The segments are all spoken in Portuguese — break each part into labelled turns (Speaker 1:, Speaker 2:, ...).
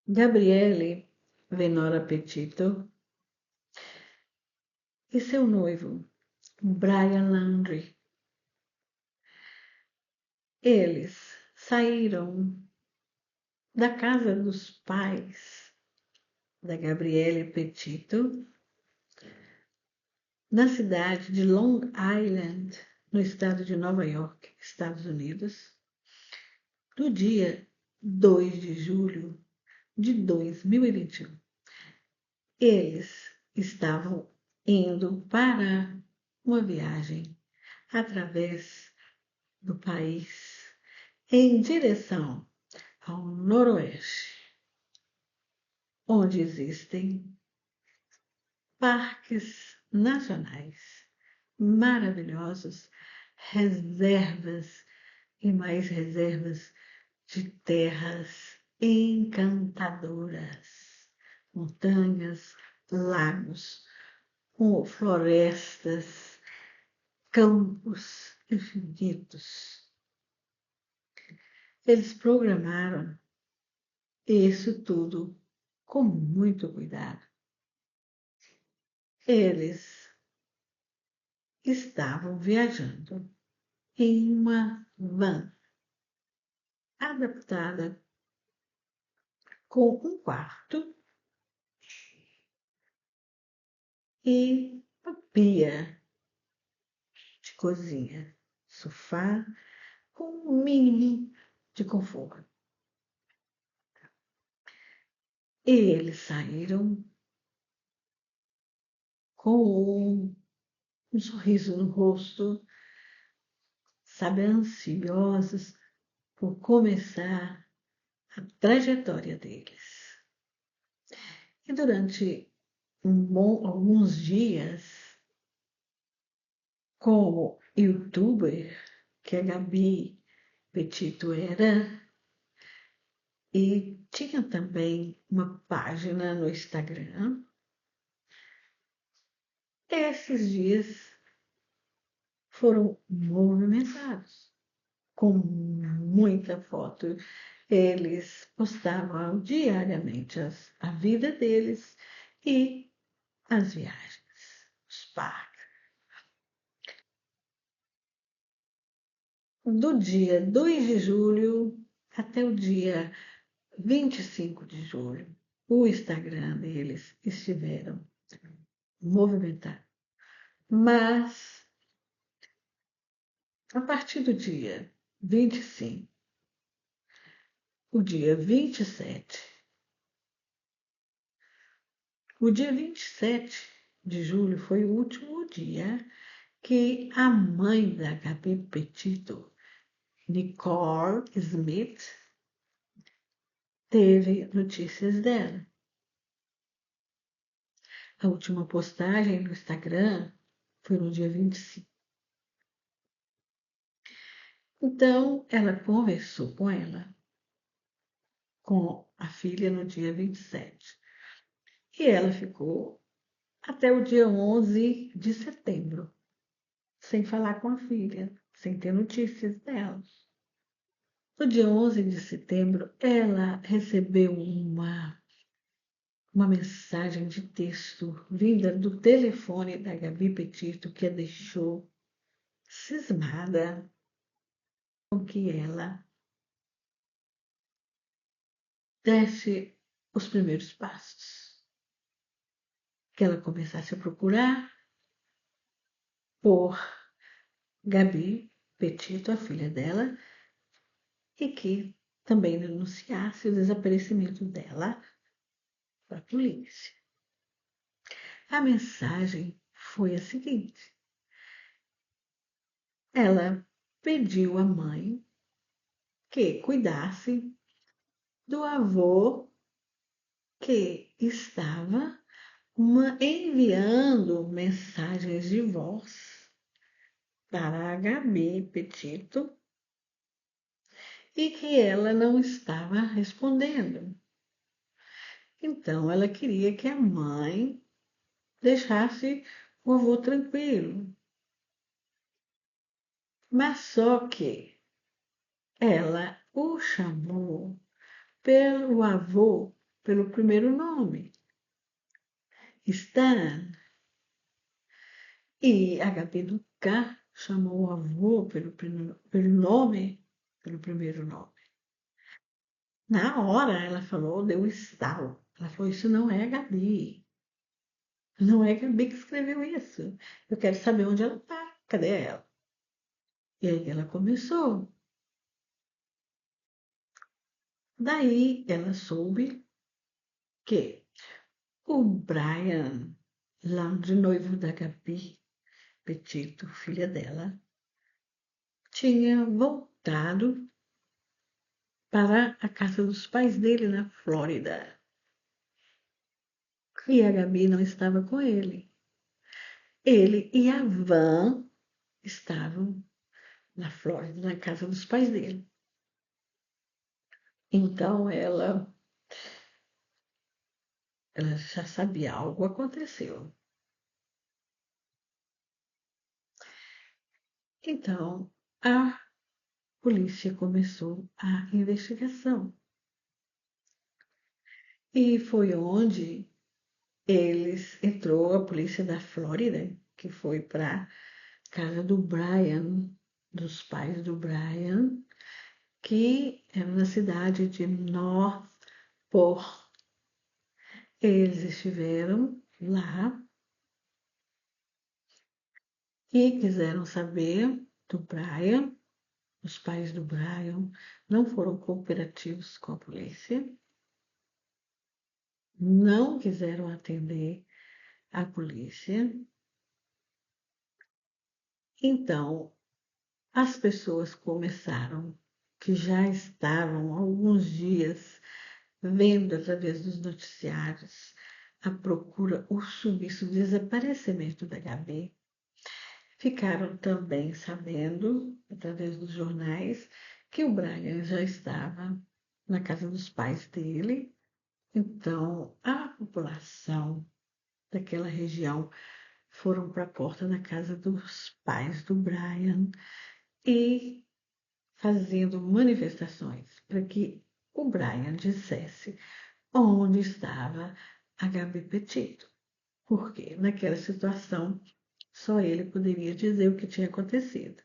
Speaker 1: Gabriele Venora Petito e seu noivo, Brian Landry. Eles saíram da casa dos pais da Gabriele Petito, na cidade de Long Island, no estado de Nova York, Estados Unidos, no dia 2 de julho de 2021. Eles estavam indo para uma viagem através do país em direção ao noroeste, onde existem parques nacionais maravilhosos, reservas e mais reservas de terras encantadoras, montanhas, lagos, florestas, campos infinitos. Eles programaram isso tudo com muito cuidado. Eles estavam viajando em uma van adaptada com um quarto e uma pia de cozinha, sofá com um mínimo de conforto. E eles saíram com um sorriso no rosto, sabe, ansiosos por começar a trajetória deles. E durante alguns dias, como youtuber, que a Gabi Petito era, e tinha também uma página no Instagram, esses dias foram movimentados, com muita foto. Eles postavam diariamente a vida deles e as viagens, os parques. Do dia 2 de julho até o dia 25 de julho, o Instagram deles estiveram movimentados. Mas, a partir do dia 25, o dia 27, o dia 27 de julho foi o último dia que a mãe da Gabi Petito, Nicole Smith, teve notícias dela. A última postagem no Instagram foi no dia 25. Então, ela conversou com a filha no dia 27. E ela ficou até o dia 11 de setembro, sem falar com a filha, sem ter notícias dela. No dia 11 de setembro, ela recebeu uma mensagem de texto vinda do telefone da Gabi Petito, que a deixou cismada com que ela desse os primeiros passos. Que ela começasse a procurar por Gabi Petito, a filha dela, e que também denunciasse o desaparecimento dela para a polícia. A mensagem foi a seguinte: ela pediu à mãe que cuidasse do avô que estava enviando mensagens de voz para a Gabi Petito e que ela não estava respondendo. Então, ela queria que a mãe deixasse o avô tranquilo. Mas só que ela o chamou pelo avô pelo primeiro nome, Stan. E a Gabi do K chamou o avô pelo primeiro nome. Na hora ela falou, deu um estalo. Ela falou, isso não é a Gabi. Não é a Gabi que escreveu isso. Eu quero saber onde ela está. Cadê ela? E aí ela começou. Daí ela soube que o Brian, lá de noivo da Gabi Petito, filha dela, tinha voltado para a casa dos pais dele na Flórida. E a Gabi não estava com ele. Ele e a Van estavam na Flórida, na casa dos pais dele. Então ela já sabia, algo aconteceu. Então a polícia começou a investigação. E foi onde entrou a polícia da Flórida, que foi para a casa do Brian, dos pais do Brian, que era na cidade de Northport. Eles estiveram lá e quiseram saber do Brian. Os pais do Brian não foram cooperativos com a polícia, não quiseram atender a polícia. Então, as pessoas começaram, que já estavam há alguns dias vendo através dos noticiários a procura, o sumiço, o desaparecimento da Gabi, ficaram também sabendo, através dos jornais, que o Brian já estava na casa dos pais dele. Então, a população daquela região foram para a porta da casa dos pais do Brian e fazendo manifestações para que o Brian dissesse onde estava a Gabi Petito. Porque naquela situação só ele poderia dizer o que tinha acontecido.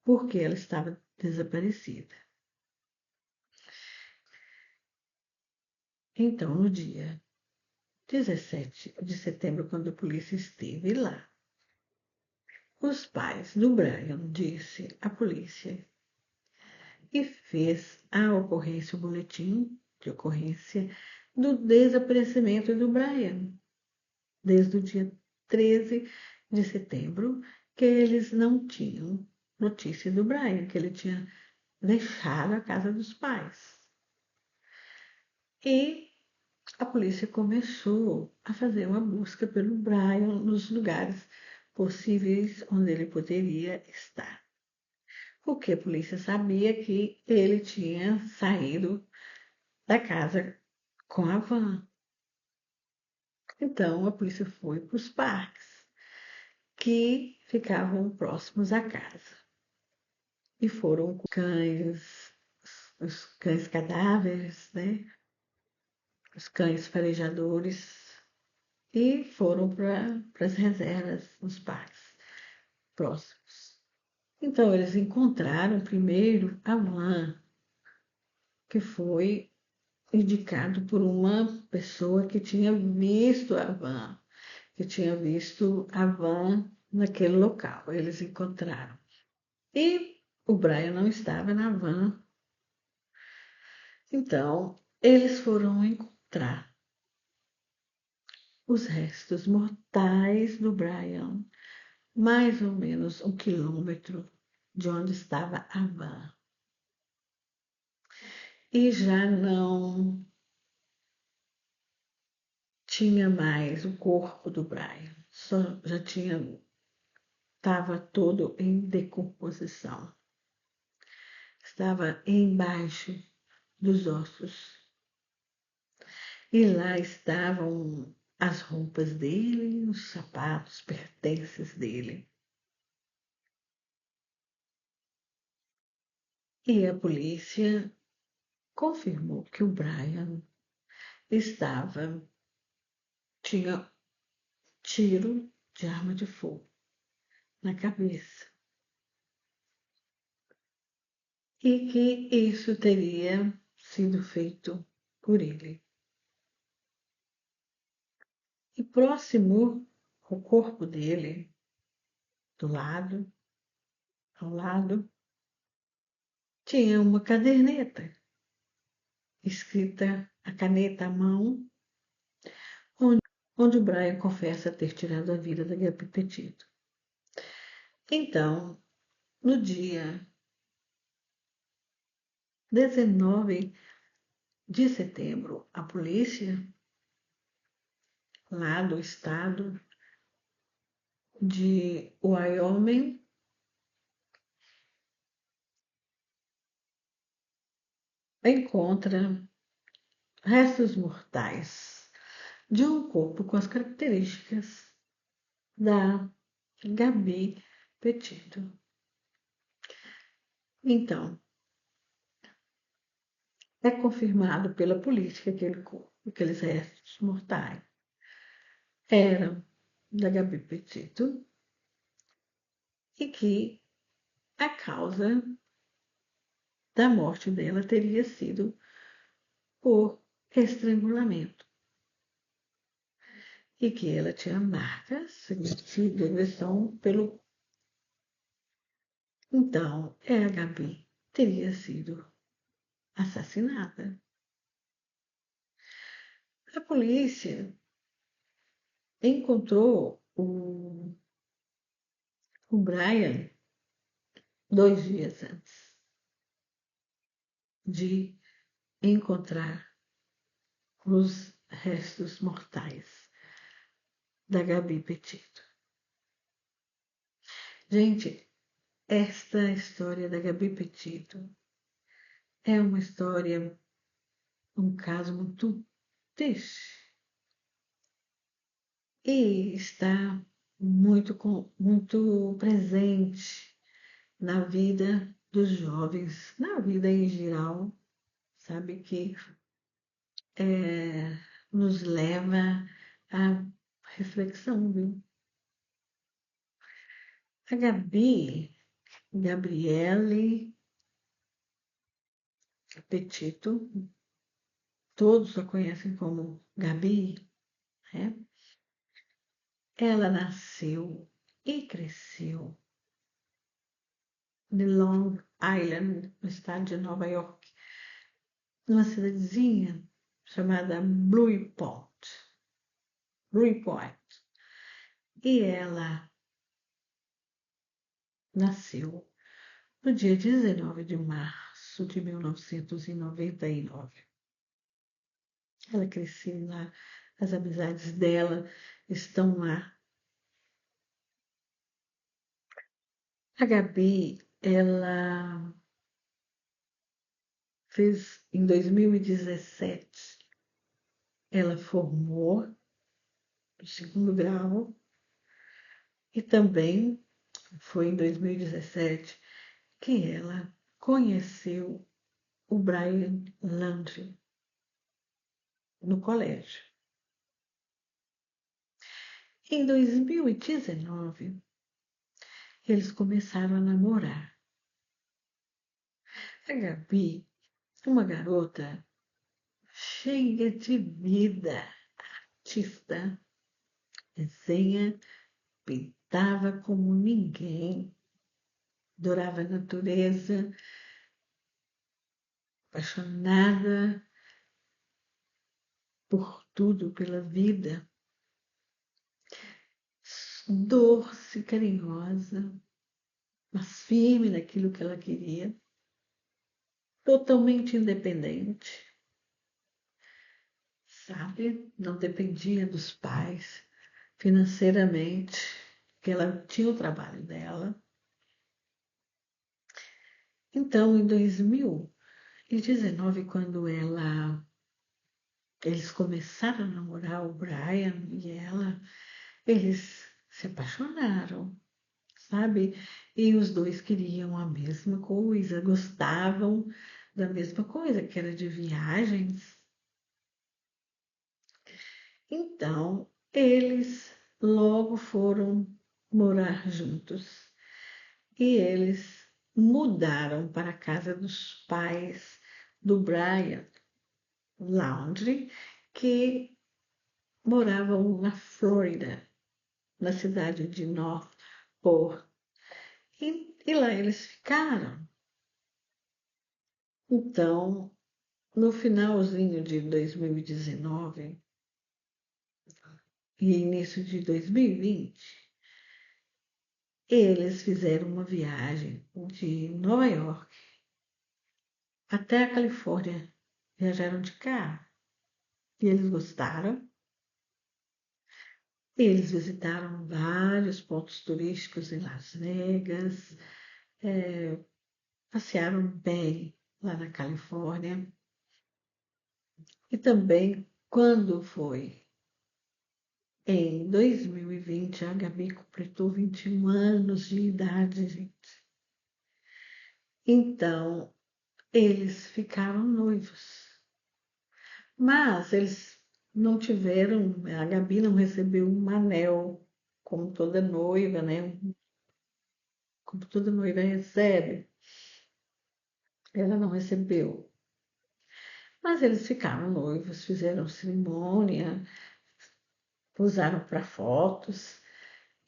Speaker 1: Porque ela estava desaparecida. Então, no dia 17 de setembro, quando a polícia esteve lá, os pais do Brian disse à polícia e fez a ocorrência, o boletim de ocorrência do desaparecimento do Brian, desde o dia 13 de setembro, que eles não tinham notícia do Brian, que ele tinha deixado a casa dos pais. E a polícia começou a fazer uma busca pelo Brian nos lugares possíveis onde ele poderia estar. Porque a polícia sabia que ele tinha saído da casa com a van. Então a polícia foi para os parques que ficavam próximos à casa. E foram os cães cadáveres, né? Os cães farejadores, e foram para as reservas nos parques próximos. Então, eles encontraram primeiro a van, que foi indicado por uma pessoa que tinha visto a van, naquele local. Eles encontraram. E o Brian não estava na van. Então, eles foram encontrar os restos mortais do Brian, mais ou menos 1 quilômetro de onde estava a van. E já não tinha mais o corpo do Brian, estava todo em decomposição. Estava embaixo dos ossos. E lá estavam as roupas dele, os sapatos, pertences dele. E a polícia confirmou que o Brian tinha tiro de arma de fogo na cabeça e que isso teria sido feito por ele. E próximo ao corpo dele, ao lado, tinha uma caderneta escrita a caneta à mão, onde o Brian confessa ter tirado a vida da Gabi Petito. Então, no dia 19 de setembro, a polícia lá do estado de Wyoming encontra restos mortais de um corpo com as características da Gabi Petito. Então, é confirmado pela polícia que aquele corpo, aqueles restos mortais eram da Gabi Petito e que a causa da morte dela teria sido por estrangulamento e que ela tinha marcas de agressão pelo. Então, a Gabi teria sido assassinada. A polícia encontrou o Brian 2 dias antes de encontrar os restos mortais da Gabi Petito. Gente, esta história da Gabi Petito é uma história, um caso muito triste e está muito presente na vida dos jovens, na vida em geral, sabe, que nos leva à reflexão, viu? A Gabriele Petito, todos a conhecem como Gabi, né? Ela nasceu e cresceu em Long Island, no estado de Nova York, numa cidadezinha chamada Blue Point. E ela nasceu no dia 19 de março de 1999. Ela cresceu lá, as amizades dela estão lá. A Gabi, ela fez em 2017, ela formou no segundo grau e também foi em 2017 que ela conheceu o Brian Landry no colégio. Em 2019, eles começaram a namorar. A Gabi, uma garota cheia de vida, artista, desenha, pintava como ninguém, adorava a natureza, apaixonada por tudo, pela vida, doce, carinhosa, mas firme naquilo que ela queria, totalmente independente, sabe? Não dependia dos pais financeiramente, que ela tinha o trabalho dela. Então, em 2019, quando eles começaram a namorar, o Brian e ela, eles se apaixonaram, sabe? E os dois queriam a mesma coisa, gostavam da mesma coisa, que era de viagens. Então, eles logo foram morar juntos e eles mudaram para a casa dos pais do Brian Laundrie, que moravam na Flórida, na cidade de Northport. E lá eles ficaram. Então, no finalzinho de 2019 e início de 2020, eles fizeram uma viagem de Nova York até a Califórnia. Viajaram de carro e eles gostaram. Eles visitaram vários pontos turísticos em Las Vegas, passearam bem lá na Califórnia. E também, quando foi em 2020, a Gabi completou 21 anos de idade, gente. Então, eles ficaram noivos. Mas eles não tiveram, a Gabi não recebeu um anel, como toda noiva, né? Como toda noiva recebe. Ela não recebeu. Mas eles ficaram noivos, fizeram cerimônia, posaram para fotos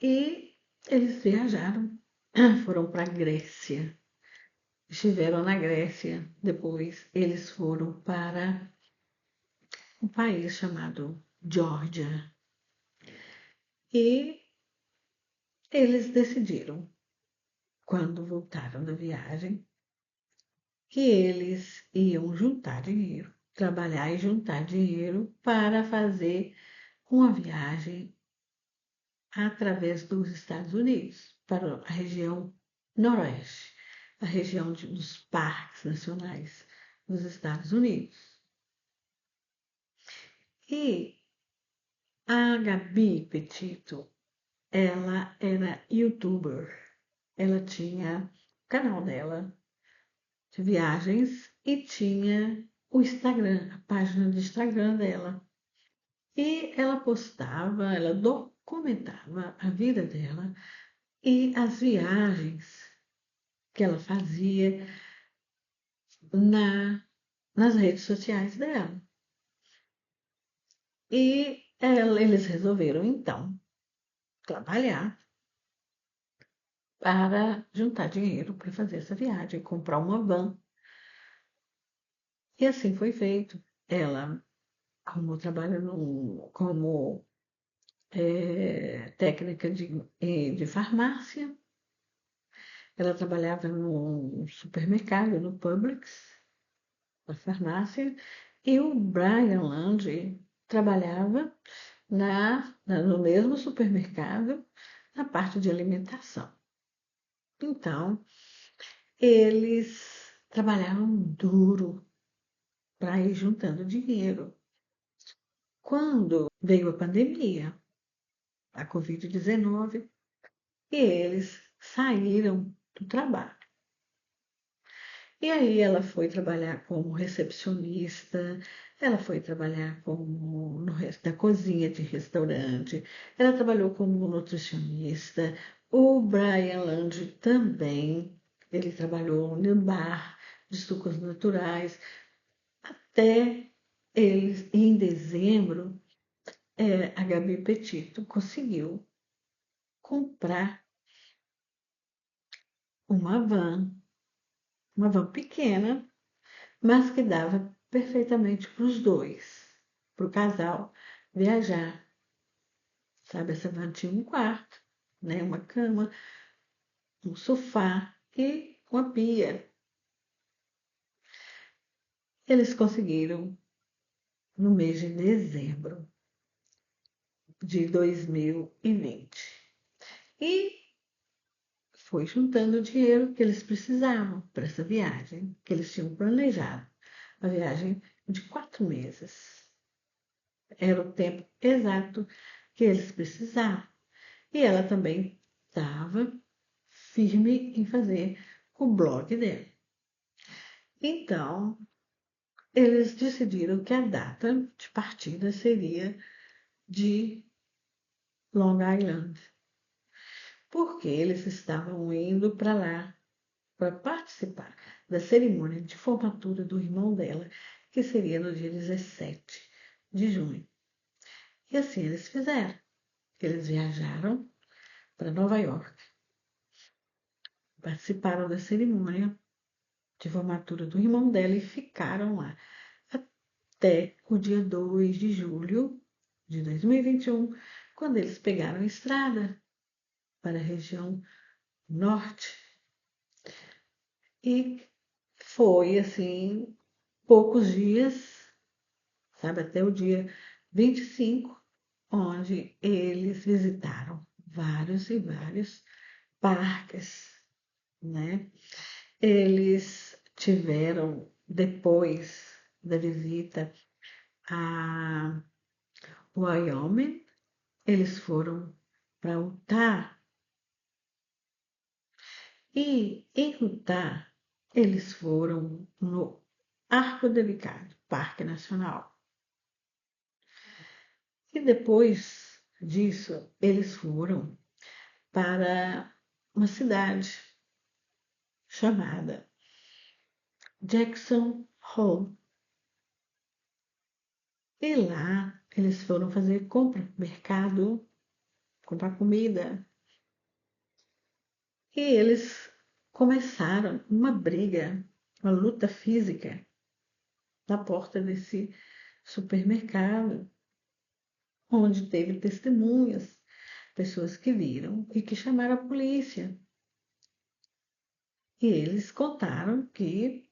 Speaker 1: e eles viajaram, foram para a Grécia. Estiveram na Grécia, depois eles foram para um país chamado Geórgia. E eles decidiram, quando voltaram da viagem, que eles iam juntar dinheiro, trabalhar e juntar dinheiro para fazer uma viagem através dos Estados Unidos, para a região noroeste, a região dos parques nacionais dos Estados Unidos. E a Gabi Petito, ela era youtuber, ela tinha o canal dela de viagens e tinha o Instagram, a página de Instagram dela. E ela postava, ela documentava a vida dela e as viagens que ela fazia nas redes sociais dela. E eles resolveram, então, trabalhar para juntar dinheiro para fazer essa viagem, comprar uma van. E assim foi feito. Ela arrumou trabalho como técnica de farmácia. Ela trabalhava no supermercado, no Publix, na farmácia, e o Brian Landry trabalhava no mesmo supermercado, na parte de alimentação. Então, eles trabalhavam duro para ir juntando dinheiro. Quando veio a pandemia, a Covid-19, eles saíram do trabalho. E aí ela foi trabalhar como recepcionista, ela foi trabalhar como na cozinha de restaurante, ela trabalhou como nutricionista. O Brian Landry também, ele trabalhou no bar de sucos naturais, até eles, em dezembro, a Gabi Petito conseguiu comprar uma van, uma van pequena, mas que dava perfeitamente para os dois, para o casal viajar. Sabe, essa van tinha um quarto, né, uma cama, um sofá e uma pia. Eles conseguiram no mês de dezembro de 2020. E foi juntando o dinheiro que eles precisavam para essa viagem, que eles tinham planejado. A viagem de 4 meses. Era o tempo exato que eles precisavam. E ela também estava firme em fazer o blog dela. Então, eles decidiram que a data de partida seria de Long Island, porque eles estavam indo para lá para participar da cerimônia de formatura do irmão dela, que seria no dia 17 de junho. E assim eles fizeram. Eles viajaram para Nova York, participaram da cerimônia de formatura do irmão dela e ficaram lá até o dia 2 de julho de 2021, quando eles pegaram a estrada para a região norte. E foi assim, poucos dias, sabe, até o dia 25, onde eles visitaram vários e vários parques, né? Eles tiveram, depois da visita a Wyoming, eles foram para Utah. E em Utah, eles foram no Arco Delicado, Parque Nacional. E depois disso, eles foram para uma cidade chamada Jackson Hole. E lá eles foram fazer compra, mercado, comprar comida. E eles começaram uma briga, uma luta física na porta desse supermercado, onde teve testemunhas, pessoas que viram e que chamaram a polícia. E eles contaram que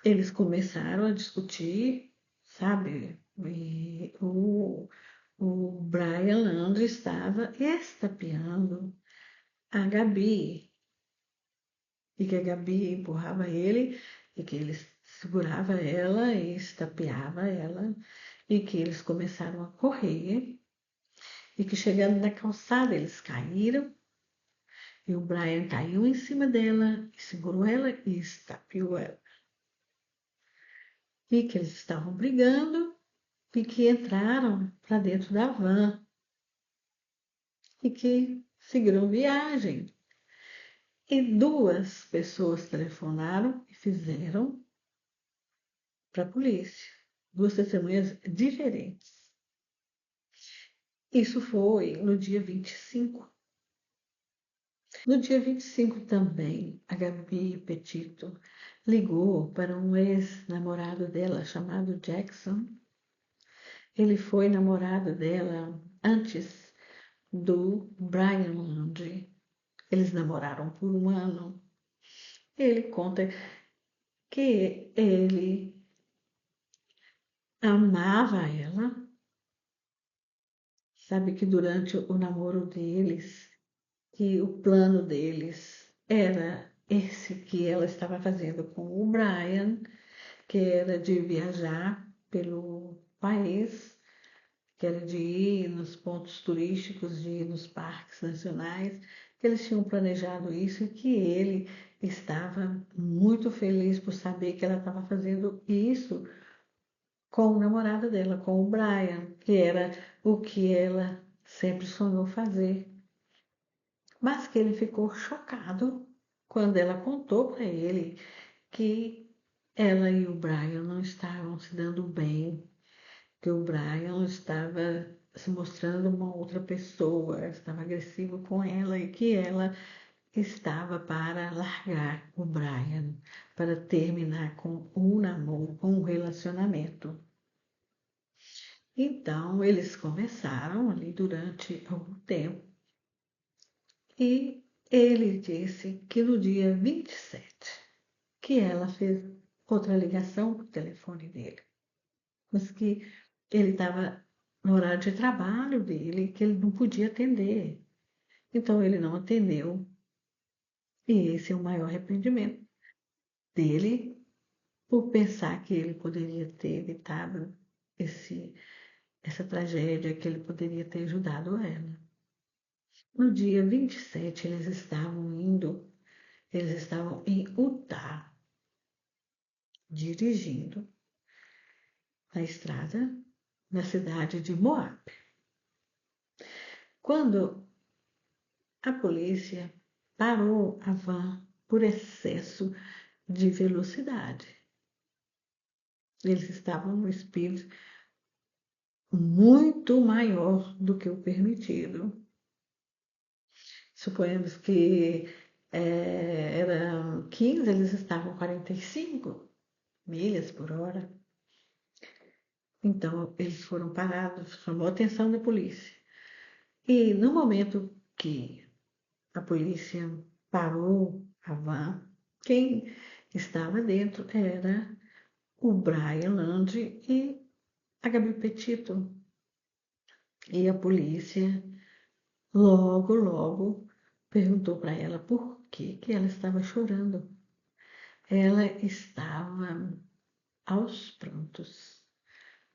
Speaker 1: eles começaram a discutir, sabe? E o Brian Landry estava estapeando a Gabi, e que a Gabi empurrava ele, e que ele segurava ela e estapeava ela, e que eles começaram a correr, e que chegando na calçada eles caíram, e o Brian caiu em cima dela, e segurou ela e estapeou ela. E que eles estavam brigando, e que entraram para dentro da van, e que seguiram viagem. E duas pessoas telefonaram e fizeram para a polícia. Duas testemunhas diferentes. Isso foi no dia 25. No dia 25 também, a Gabi Petito ligou para um ex-namorado dela chamado Jackson. Ele foi namorado dela antes do Brian Landry. Eles namoraram por um ano. Ele conta que ele amava ela, sabe que durante o namoro deles, que o plano deles era esse que ela estava fazendo com o Brian, que era de viajar pelo país, que era de ir nos pontos turísticos, de ir nos parques nacionais, que eles tinham planejado isso e que ele estava muito feliz por saber que ela estava fazendo isso com o namorado dela, com o Brian, que era o que ela sempre sonhou fazer. Mas que ele ficou chocado quando ela contou para ele que ela e o Brian não estavam se dando bem, que o Brian estava se mostrando uma outra pessoa, estava agressivo com ela e que ela estava para largar o Brian, para terminar com o namoro, com o relacionamento. Então, eles conversaram ali durante algum tempo e ele disse que no dia 27 que ela fez outra ligação para o telefone dele, mas que ele estava no horário de trabalho dele, que ele não podia atender. Então, ele não atendeu. E esse é o maior arrependimento dele por pensar que ele poderia ter evitado essa tragédia, que ele poderia ter ajudado ela. No dia 27, eles estavam em Utah. dirigindo na estrada na cidade de Moab. Quando a polícia parou a van por excesso de velocidade, eles estavam no speed muito maior do que o permitido. Suponhamos que eram 15, eles estavam 45 milhas por hora. Então, eles foram parados, chamou a atenção da polícia. E no momento que a polícia parou a van, quem estava dentro era o Brian Land e a Gabi Petito. E a polícia logo perguntou para ela por que ela estava chorando. Ela estava aos prantos,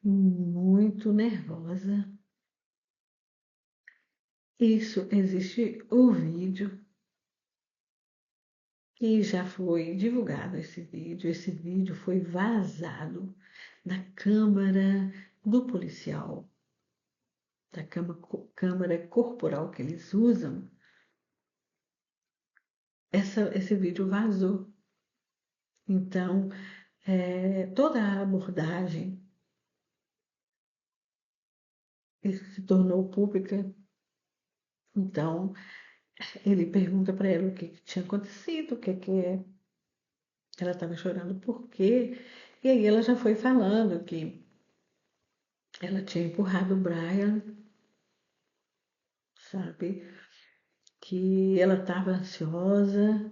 Speaker 1: muito nervosa. Isso, existe o vídeo e já foi divulgado esse vídeo. Esse vídeo foi vazado da câmara do policial, da câmara corporal que eles usam. Esse vídeo vazou. Então, toda a abordagem se tornou pública. Então, ele pergunta para ela o que tinha acontecido, o que ela estava chorando, por quê? E aí ela já foi falando que ela tinha empurrado o Brian, sabe? Que ela estava ansiosa.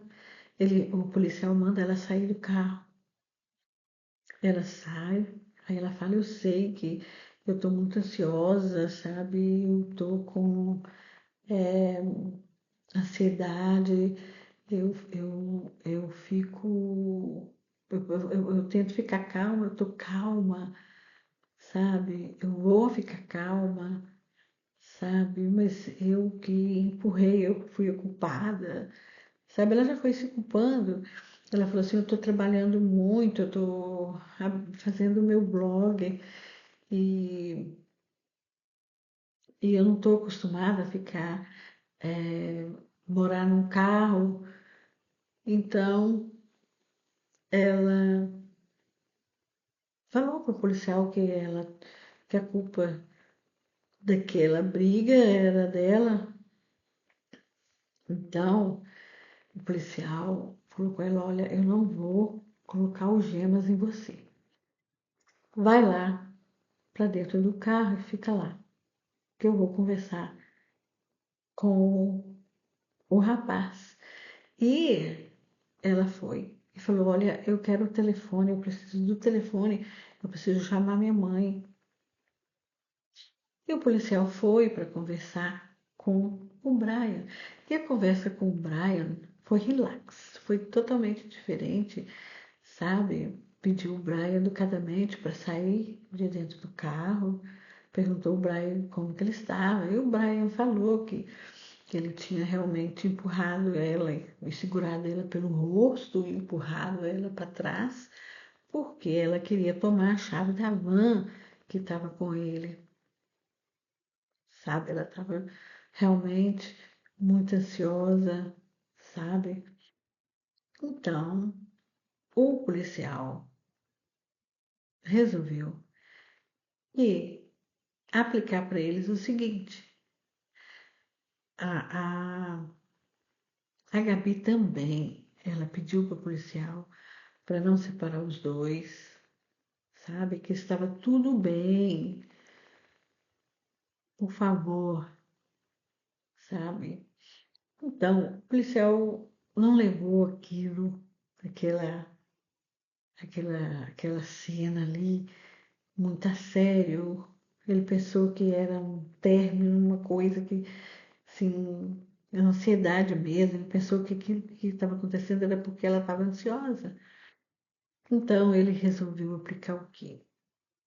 Speaker 1: O policial manda ela sair do carro. Ela sai, aí ela fala, eu sei que eu estou muito ansiosa, sabe? Eu estou com ansiedade, eu fico, eu tento ficar calma, eu tô calma, sabe? Eu vou ficar calma, sabe? Mas eu que empurrei, eu fui a culpada, sabe? Ela já foi se culpando. Ela falou assim, eu tô trabalhando muito, eu tô fazendo o meu blog e, e eu não tô acostumada a ficar, morar num carro. Então, ela falou para o policial que a culpa daquela briga era dela. Então, o policial falou com ela, olha, eu não vou colocar algemas em você. Vai lá para dentro do carro e fica lá, que eu vou conversar com o rapaz. E ela foi e falou, olha, eu quero o telefone, eu preciso do telefone, eu preciso chamar minha mãe. E o policial foi para conversar com o Brian. E a conversa com o Brian foi relax, foi totalmente diferente, sabe? Pediu o Brian educadamente para sair de dentro do carro, perguntou ao Brian como que ele estava. E o Brian falou que ele tinha realmente empurrado ela e segurado ela pelo rosto e empurrado ela para trás, porque ela queria tomar a chave da van que estava com ele, sabe? Ela estava realmente muito ansiosa, sabe? Então, o policial resolveu aplicar para eles o seguinte: a, a Gabi também, ela pediu para o policial para não separar os dois, sabe? Que estava tudo bem, por favor, sabe? Então, o policial não levou aquela aquela cena ali muito a sério. Ele pensou que era um término, uma coisa que, assim, ansiedade mesmo. Ele pensou que aquilo que estava acontecendo era porque ela estava ansiosa. Então ele resolveu aplicar o quê?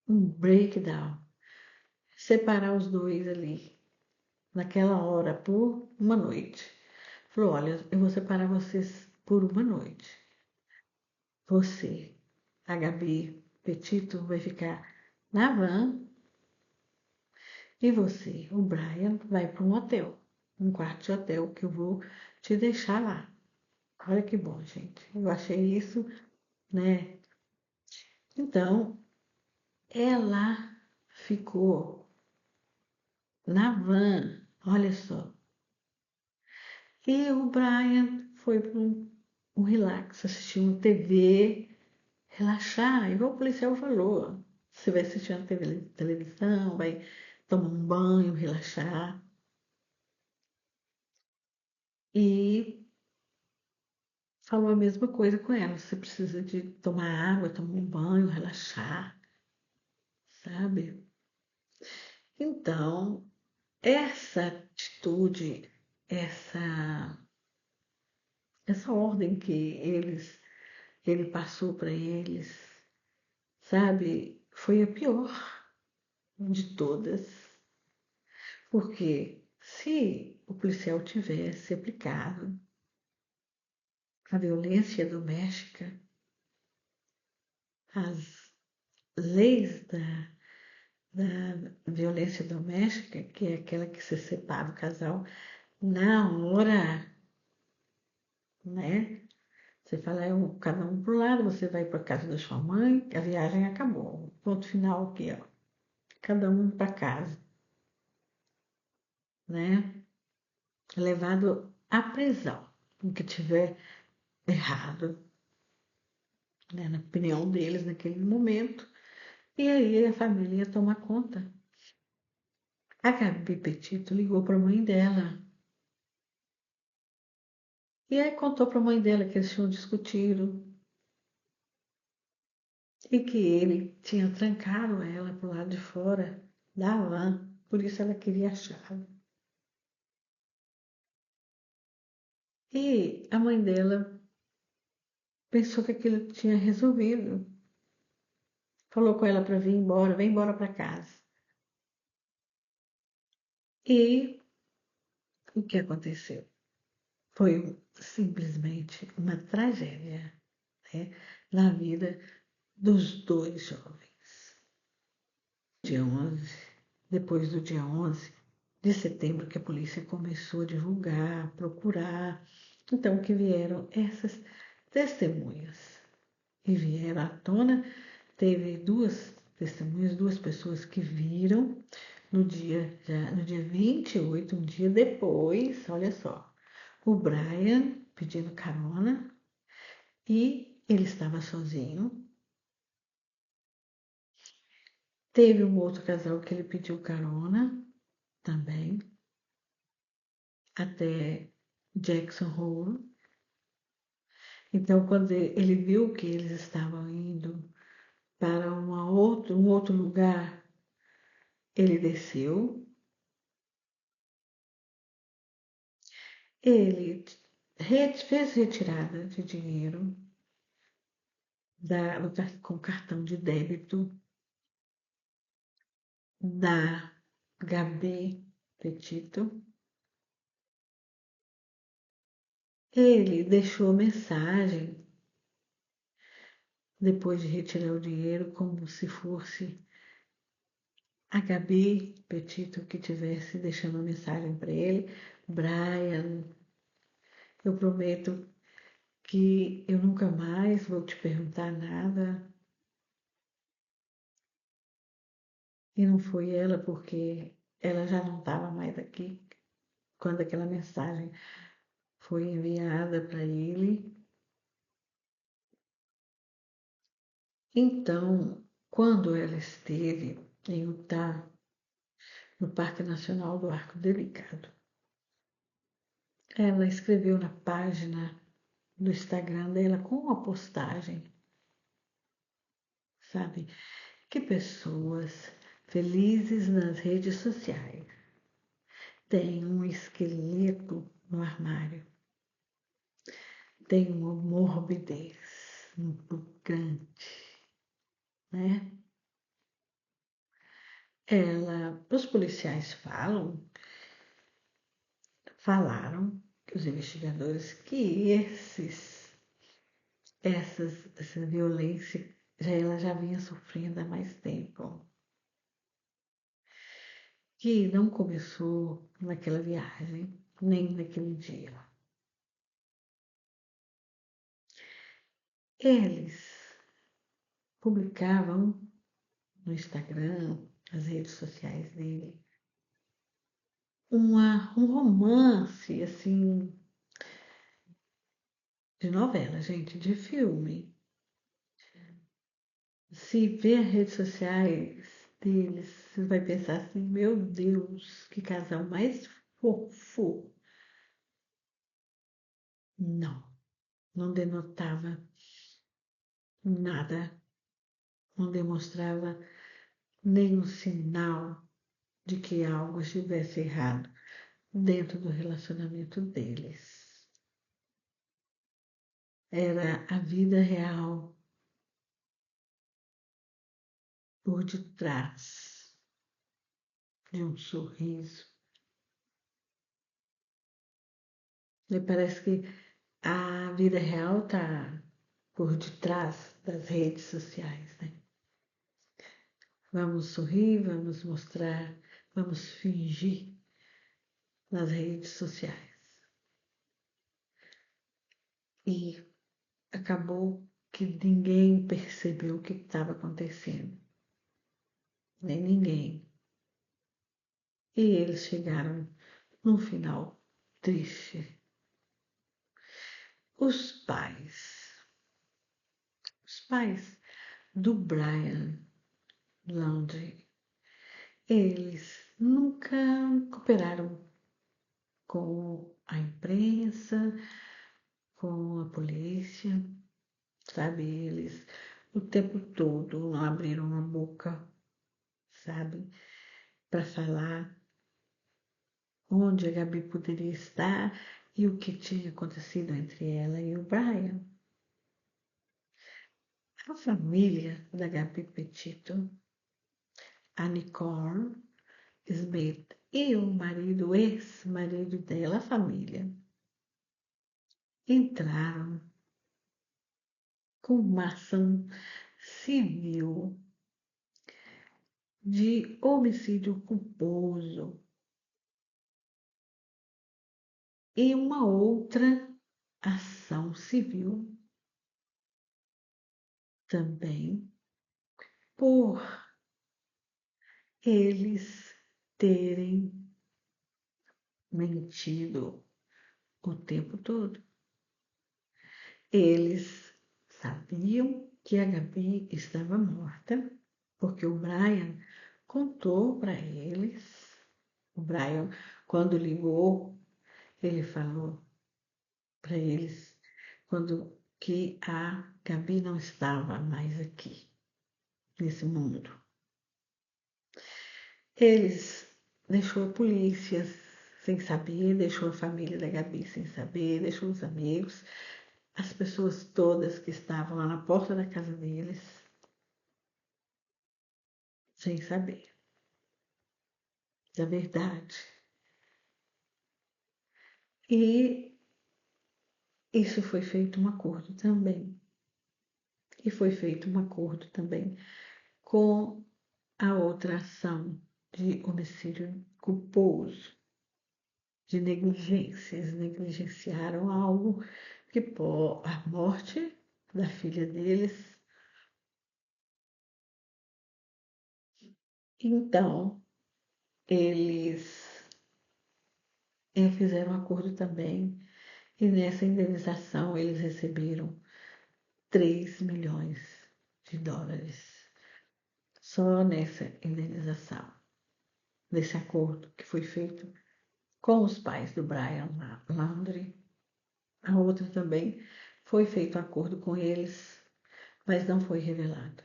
Speaker 1: Um breakdown. Separar os dois ali, naquela hora, por uma noite. Falou, olha, eu vou separar vocês por uma noite. Você a Gabi Petito vai ficar na van e você, o Brian, vai para um hotel, um quarto de hotel que eu vou te deixar lá. Olha que bom, gente. Eu achei isso, né? Então, ela ficou na van, olha só. E o Brian foi para um relax, assistir uma TV, relaxar, igual o policial falou. Você vai assistir uma televisão, vai tomar um banho, relaxar. E falou a mesma coisa com ela. Você precisa de tomar água, tomar um banho, relaxar, sabe? Então, essa atitude, essa, essa ordem que ele passou para eles, sabe, foi a pior de todas. Porque se o policial tivesse aplicado a violência doméstica, as leis da violência doméstica, que é aquela que se separa o casal na hora, né? Você fala, cada um pro lado, você vai para casa da sua mãe, a viagem acabou. Ponto final aqui, ó. Cada um para casa, né? Levado à prisão, o que tiver errado, né? Na opinião deles naquele momento. E aí a família ia tomar conta. A Gabi Petito ligou para a mãe dela. E aí contou para a mãe dela que eles tinham discutido e que ele tinha trancado ela pro lado de fora da van. Por isso ela queria a chave. E a mãe dela pensou que aquilo tinha resolvido. Falou com ela para vir embora, vem embora para casa. E o que aconteceu? Foi simplesmente uma tragédia, né, na vida dos dois jovens. Dia 11, depois do dia 11 de setembro, que a polícia começou a divulgar, procurar, então que vieram essas testemunhas e vieram à tona. Teve duas testemunhas, duas pessoas que viram no dia 28, um dia depois, olha só, o Brian pedindo carona e ele estava sozinho. Teve um outro casal que ele pediu carona também, até Jackson Hole. Então, quando ele viu que eles estavam indo para um outro lugar, ele desceu. Ele fez retirada de dinheiro com cartão de débito da Gabi Petito. Ele deixou mensagem depois de retirar o dinheiro, como se fosse a Gabi Petito que tivesse deixando uma mensagem para ele. Brian, eu prometo que eu nunca mais vou te perguntar nada. E não foi ela, porque ela já não estava mais aqui quando aquela mensagem foi enviada para ele. Então, quando ela esteve em Utah, no Parque Nacional do Arco Delicado, ela escreveu na página do Instagram dela com uma postagem, sabe? Que pessoas felizes nas redes sociais têm um esqueleto no armário, têm uma morbidez muito grande, né? Os policiais falaram, os investigadores, que essa violência ela já vinha sofrendo há mais tempo, que não começou naquela viagem, nem naquele dia. Eles publicavam no Instagram, nas redes sociais dele, um romance, assim, de novela, gente, de filme. Se ver as redes sociais deles, você vai pensar assim, meu Deus, que casal mais fofo. Não, não denotava nada, não demonstrava nenhum sinal de que algo estivesse errado dentro do relacionamento deles. Era a vida real por detrás de um sorriso. Me parece que a vida real está por detrás das redes sociais, né? Vamos sorrir, vamos mostrar, vamos fingir nas redes sociais. E acabou que ninguém percebeu o que estava acontecendo, nem ninguém. E eles chegaram num final triste. Os pais do Brian Laundrie, eles nunca cooperaram com a imprensa, com a polícia, sabe? Eles o tempo todo não abriram a boca, sabe? Para falar onde a Gabi poderia estar e o que tinha acontecido entre ela e o Brian. A família da Gabi Petito, a Nicole Smith e o marido, o ex-marido dela, a família, entraram com uma ação civil de homicídio culposo e uma outra ação civil também por eles terem mentido o tempo todo. Eles sabiam que a Gabi estava morta, porque o Brian contou para eles. O Brian, quando ligou, ele falou para eles que a Gabi não estava mais aqui, nesse mundo. Eles deixou a polícia sem saber, deixou a família da Gabi sem saber, deixou os amigos, as pessoas todas que estavam lá na porta da casa deles, sem saber da verdade. E isso foi feito um acordo também. E foi feito um acordo também com a outra ação de homicídio culposo, de negligência. Eles negligenciaram algo que, por a morte da filha deles. Então, eles fizeram um acordo também, e nessa indenização eles receberam 3 milhões de dólares. Só nessa indenização, nesse acordo que foi feito com os pais do Brian Laundrie. A outra também foi feito um acordo com eles, mas não foi revelado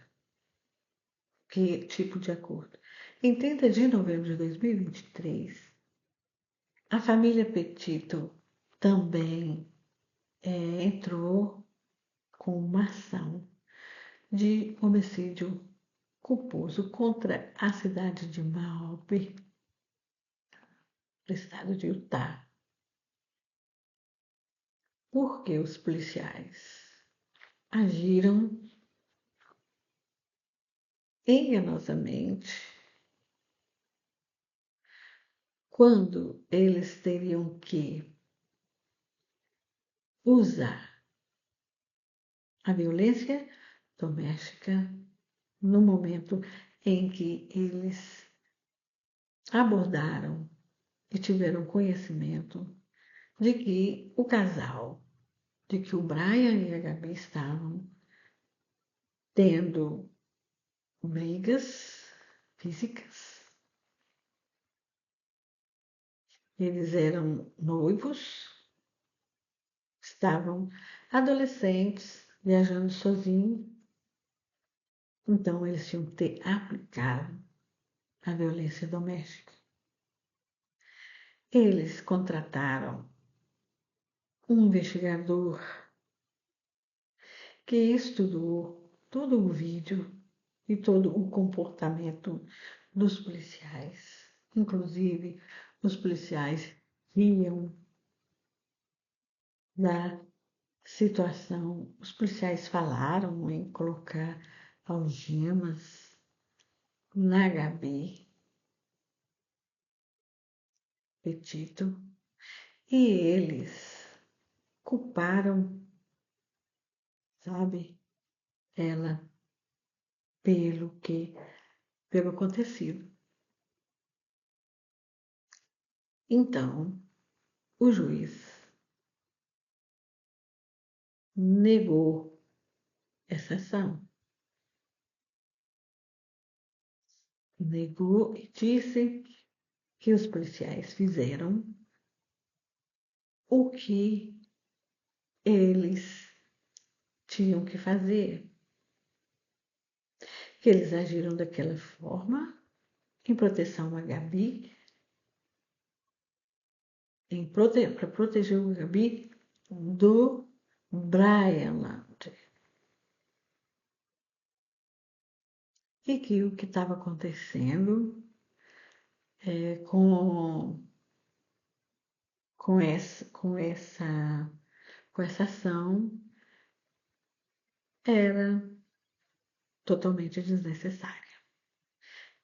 Speaker 1: que tipo de acordo. Em 30 de novembro de 2023, a família Petito também entrou com uma ação de homicídio culposo contra a cidade de Malpe, do estado de Utah, porque os policiais agiram enganosamente quando eles teriam que usar a violência doméstica no momento em que eles abordaram e tiveram conhecimento de que o casal, de que o Brian e a Gabi estavam tendo brigas físicas. Eles eram noivos, estavam adolescentes, viajando sozinhos, então eles tinham que ter aplicado a violência doméstica. Eles contrataram um investigador que estudou todo o vídeo e todo o comportamento dos policiais. Inclusive, os policiais riam da situação. Os policiais falaram em colocar algemas na Gabi Petito e eles culparam, sabe, ela pelo acontecido. Então, o juiz negou essa ação. Negou e disse que os policiais fizeram o que eles tinham que fazer, que eles agiram daquela forma em proteção à Gabi, para proteger o Gabi do Brian Laundrie. E que o que estava acontecendo com essa ação era totalmente desnecessária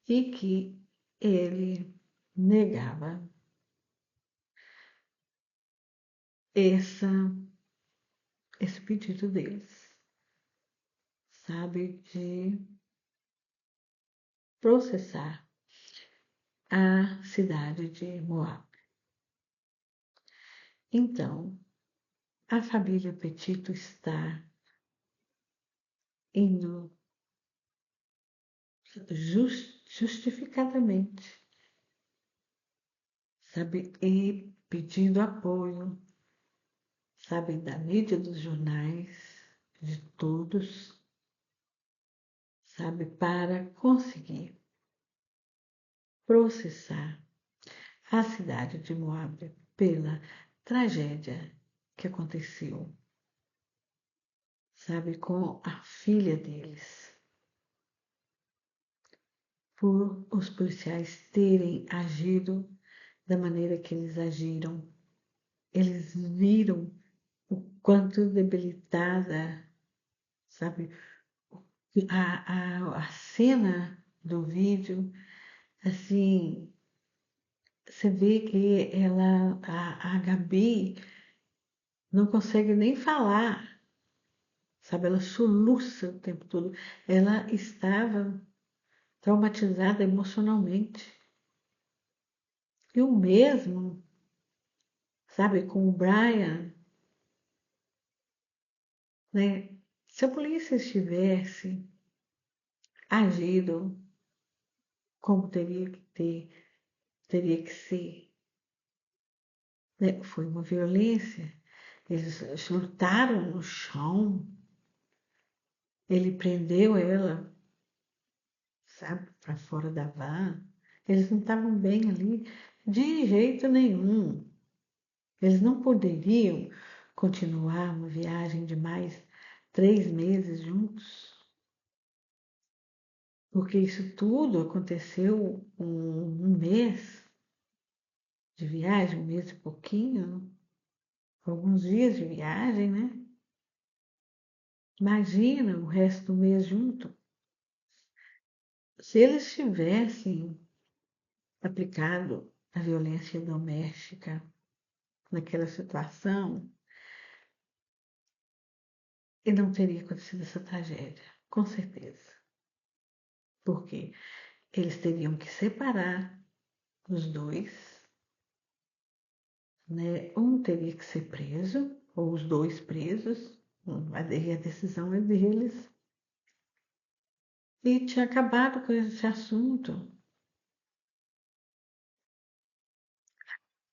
Speaker 1: e que ele negava esse pedido deles, sabe, de processar a cidade de Moab. Então, a família Petito está indo justificadamente, sabe, e pedindo apoio, sabe, da mídia, dos jornais, de todos, sabe, para conseguir processar a cidade de Moab pela tragédia que aconteceu, sabe, com a filha deles, por os policiais terem agido da maneira que eles agiram. Eles viram o quanto debilitada, sabe, a cena do vídeo, assim, você vê que a Gabi não consegue nem falar, sabe, ela soluça o tempo todo. Ela estava traumatizada emocionalmente. E o mesmo, sabe, com o Brian, né? Se a polícia estivesse agido como teria que ser, né? Foi uma violência. Eles lutaram no chão, ele prendeu ela, sabe, para fora da van. Eles não estavam bem ali de jeito nenhum. Eles não poderiam continuar uma viagem de mais 3 meses juntos, porque isso tudo aconteceu um mês de viagem, um mês e pouquinho, alguns dias de viagem, né? Imagina o resto do mês junto. Se eles tivessem aplicado a violência doméstica naquela situação, e não teria acontecido essa tragédia, com certeza. Porque eles teriam que separar os dois, né? Um teria que ser preso, ou os dois presos, a decisão é deles. E tinha acabado com esse assunto.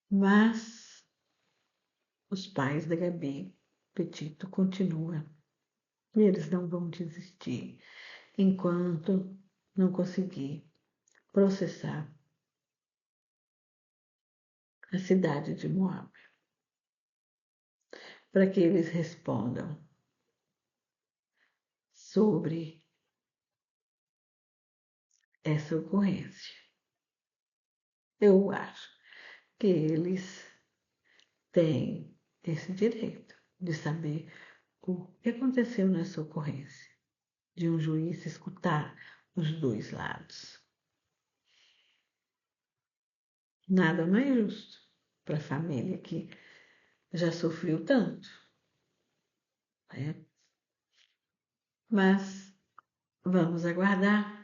Speaker 1: Mas os pais da Gabi Petito continuam. E eles não vão desistir enquanto não conseguir processar a cidade de Moab, para que eles respondam sobre essa ocorrência. Eu acho que eles têm esse direito de saber o que aconteceu nessa ocorrência, de um juiz escutar os dois lados. Nada mais justo para a família que já sofreu tanto, né? Mas vamos aguardar